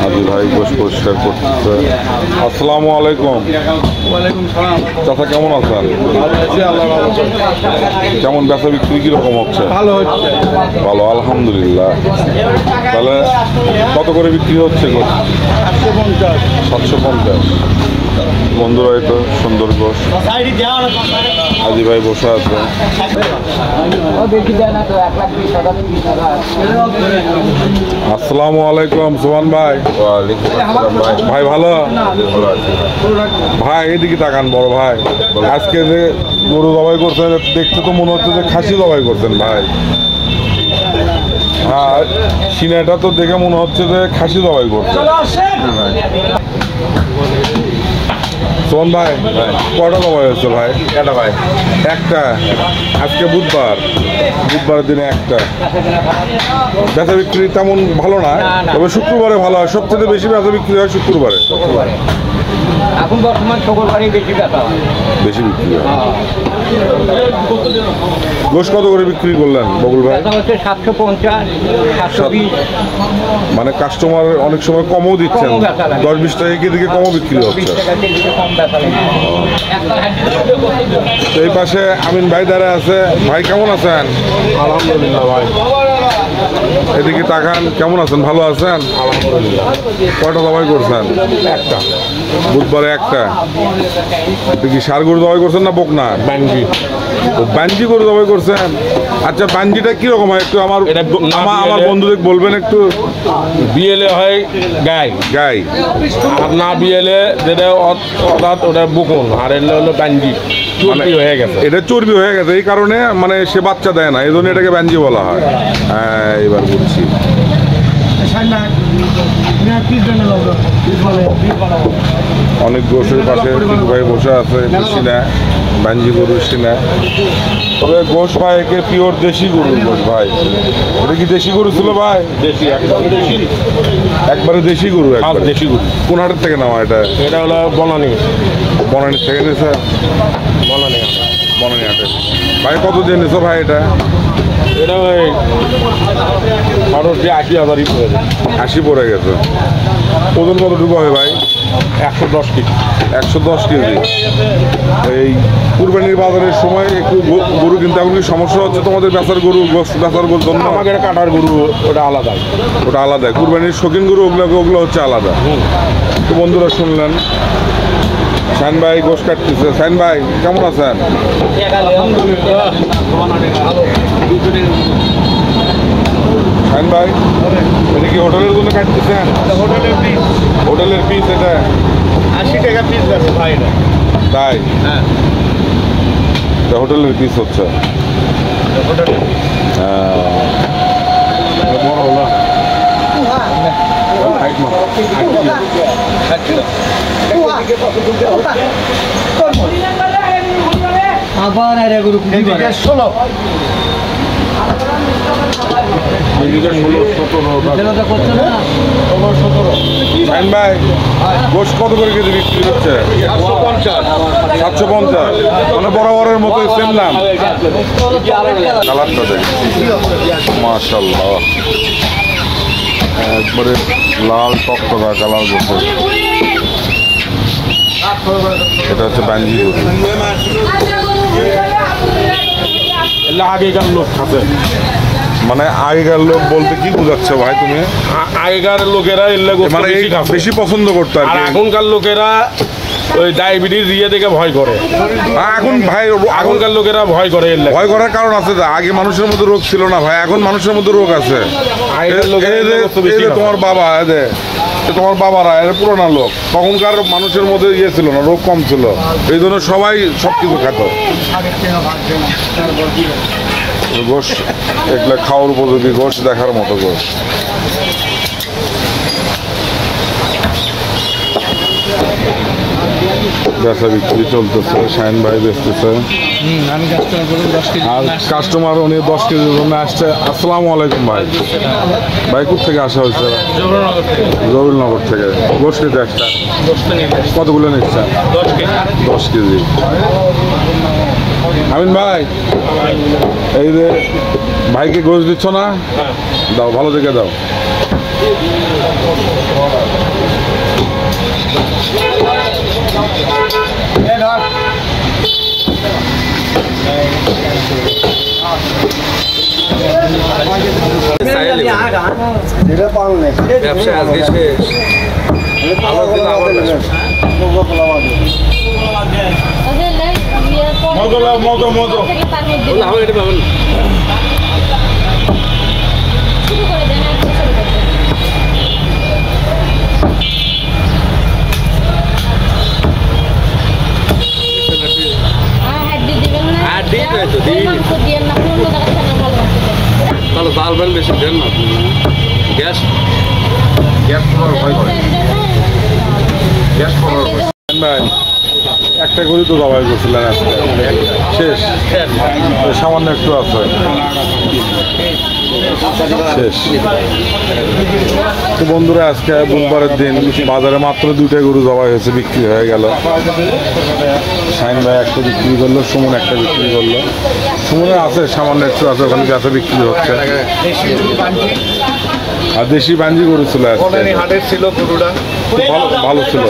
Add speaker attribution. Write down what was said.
Speaker 1: আজি ভাই গোশ পরিষ্কার করতেছে। আসসালামু আলাইকুম। চাচা কেমন আছেন? কেমন বেচা বিক্রি কিরকম হচ্ছে?
Speaker 2: ভালো হচ্ছে।
Speaker 1: ভালো, আলহামদুলিল্লাহ। তাহলে কত করে বিক্রি হচ্ছে গোশ? 750। বন্ধুরা, এই তো সুন্দর গোশ। আজি ভাই বসে আছে। আসসালামু আলাইকুম সুমান ভাই। ভাই ভালো? ভাই এদিকে তাকান বড় ভাই। আজকে যে গরু জবাই করছেন দেখতে তো মনে হচ্ছে যে খাসি জবাই করছেন ভাই। আর সিনাটা তো দেখে মনে হচ্ছে যে খাসি জবাই করছেন। সোহন ভাই, কটা জবাই হচ্ছে ভাই?
Speaker 2: এটা ভাই
Speaker 1: একটা। আজকে বুধবারের দিনে একটা। বেচা বিক্রি তেমন ভালো না, তবে শুক্রবারে ভালো হয়। সবচেয়ে বেশি বেচা বিক্রি হয় শুক্রবারে।
Speaker 2: এখন বর্তমান শুক্রবারই বেশি ব্যথা হয়,
Speaker 1: বেশি বিক্রি হয়। গোশ কত করে বিক্রি করলেন বকুল ভাই?
Speaker 2: 750, 720।
Speaker 1: মানে কাস্টমার অনেক সময় কমও দিচ্ছেন, 10-20 টাকা দিকে কমও বিক্রি হচ্ছে। তো এই পাশে আমিন ভাই দাঁড়ায় আছে। ভাই কেমন আছেন?
Speaker 2: আলহামদুলিল্লাহ ভাই।
Speaker 1: এদিকে তাকান, কেমন আছেন? ভালো আছেন?
Speaker 2: আলহামদুলিল্লাহ।
Speaker 1: কয়টা জবাই করছেন?
Speaker 2: একটা।
Speaker 1: বুধবারে একটা। আপনি কি ষাঁড় গরু জবাই করছেন না বকনা?
Speaker 2: বাঙ্গি।
Speaker 1: ও বাঞ্জি গরু জবাই করছেন। আচ্ছা, বাঞ্জিটা কিরকম হয় একটু আমার বন্ধুদের বলবেন একটু।
Speaker 2: বিয়েলে হয় গাই
Speaker 1: গাই,
Speaker 2: আর না বিয়েলে যেটা অর্থাৎ ওটা বুকুন, আর এলে হলো বাঙ্গি। চর্বি হয়ে গেছে।
Speaker 1: এটা চর্বি হয়ে গেছে, এই কারণে মানে সে বাচ্চা দেয় না, এই জন্য এটাকে বাঞ্জি বলা হয়। হ্যাঁ, এবার বুঝছি। অনেক গোশের পাশে ভাই বসে আছে। সিনা বাঞ্জি গরু, সিনা। তবে গোশ ভাই একে পিওর দেশি গরু গোশ ভাই। এটা কি দেশি গরু ছিল ভাই?
Speaker 2: দেশি, একদম দেশি।
Speaker 1: একবারে দেশি গরু। একবারে
Speaker 2: দেশি গরু।
Speaker 1: কোন হাটের থেকে নেওয়া এটা?
Speaker 2: এটা হলো বনানি।
Speaker 1: বনানীর থেকে নিয়েছে?
Speaker 2: বনানি
Speaker 1: বনানী হাটে। ভাই কত দিয়ে নিয়েছো ভাই এটা?
Speaker 2: এটা ওই 80,000 পড়ে যায়।
Speaker 1: 80 পড়ে গেছে। ওজন কতটুকু হবে ভাই?
Speaker 2: 110 কেজি।
Speaker 1: 110 কেজি। এই কুরবানির বাজারের সময় একটু গরু কিনতে এখন কি সমস্যা হচ্ছে তোমাদের? বেচার গরু, বেচার গরুর জন্য?
Speaker 2: আমাদের কাটার গরু ওটা আলাদা।
Speaker 1: ওটা আলাদা। কুরবানির শৌখিন গরু ওগুলো হচ্ছে আলাদা। তো বন্ধুরা শুনলেন, শাইন ভাই গোশ কাটতেছে। শাইন ভাই কেমন আছেন? শাইন ভাই, এটা কি হোটেলের জন্য কাটতেছেন? হোটেলের পিস এটা
Speaker 2: 80 টাকা পিস আছে ভাই।
Speaker 1: তাই?
Speaker 2: হ্যাঁ,
Speaker 1: হোটেলের পিস হচ্ছে। বড় হলো
Speaker 2: আবার আরে গরু 16।
Speaker 1: শাইন ভাই, গোশ কত করে কেজি বিক্রি হচ্ছে? 750। মানে বরাবরের মতো সেম দাম। কালারটা দেখ, মাশাআল্লাহ, একবারে লাল টকটকা কালার গোশ। এটা হচ্ছে বাঞ্জি গরু।
Speaker 2: আগেকার লোক থাকে।
Speaker 1: মানে আগেকার লোক বলতে কি বুঝাচ্ছ ভাই তুমি?
Speaker 2: আগেকার লোকেরা এলে
Speaker 1: মানে বেশি পছন্দ করতো আর
Speaker 2: এখনকার লোকেরা ওই ডায়াবেটিস ইয়ে থেকে ভয় করে।
Speaker 1: এখন ভাই
Speaker 2: এখনকার লোকেরা ভয় করে।
Speaker 1: ভয় করার কারণ আছে। আগে মানুষের মধ্যে রোগ ছিল না ভাই, এখন মানুষের মধ্যে রোগ আছে। তোমার বাবা, তোমার বাবারা এরা পুরোনো লোক, তখনকার মানুষের মধ্যে ইয়ে ছিল না, রোগ কম ছিল, এই জন্য সবাই সবকিছু খেত। গোশ এগুলা খাওয়ার উপযোগী গোশ, দেখার মতো গোশ। বেচা বিক্রি চলতেছে, শাইন ভাই বেচতেছে। আর কাস্টমার উনি 10 কেজির জন্য আসছে। আসসালামু আলাইকুম ভাই। ভাই কোথা থেকে আসা হয়েছে? জহুরনগর থেকে। গোশ নিতে একটা কতগুলো নিচ্ছে?
Speaker 2: 10 কেজি।
Speaker 1: 10 কেজি। আমিন ভাই, এই যে ভাইকে গোশ দিচ্ছ না? দাও, ভালো দেখে দাও।
Speaker 2: ব্যবসা আজকে শেষ।
Speaker 1: মতো লাও, মতো মতো।
Speaker 2: তাহলে চালবেন বেশি দেন না আপনি। গ্যাস
Speaker 1: গ্যাস পড়ার ভয় করে, গ্যাস পড়ার ভয়। ভাই একটা করে তো জবাই করছিলেন আজকে, শেষ? সামান্য একটু আছে, শেষ। তো বন্ধুরা, আজকে বুধবারের দিন বাজারে মাত্র 2টা গরু জবাই হয়েছে, বিক্রি হয়ে গেল। শাহিন ভাই একটা বিক্রি করলো, সুমন একটা বিক্রি করলো। সুমনে আছে সামান্য একটু আছে, ওখানে গাছে বিক্রি হচ্ছে। আর দেশি বাঞ্জি গরু ছিল আজকে,
Speaker 3: হাটের ছিল গরুটা,
Speaker 1: ভালো ছিল।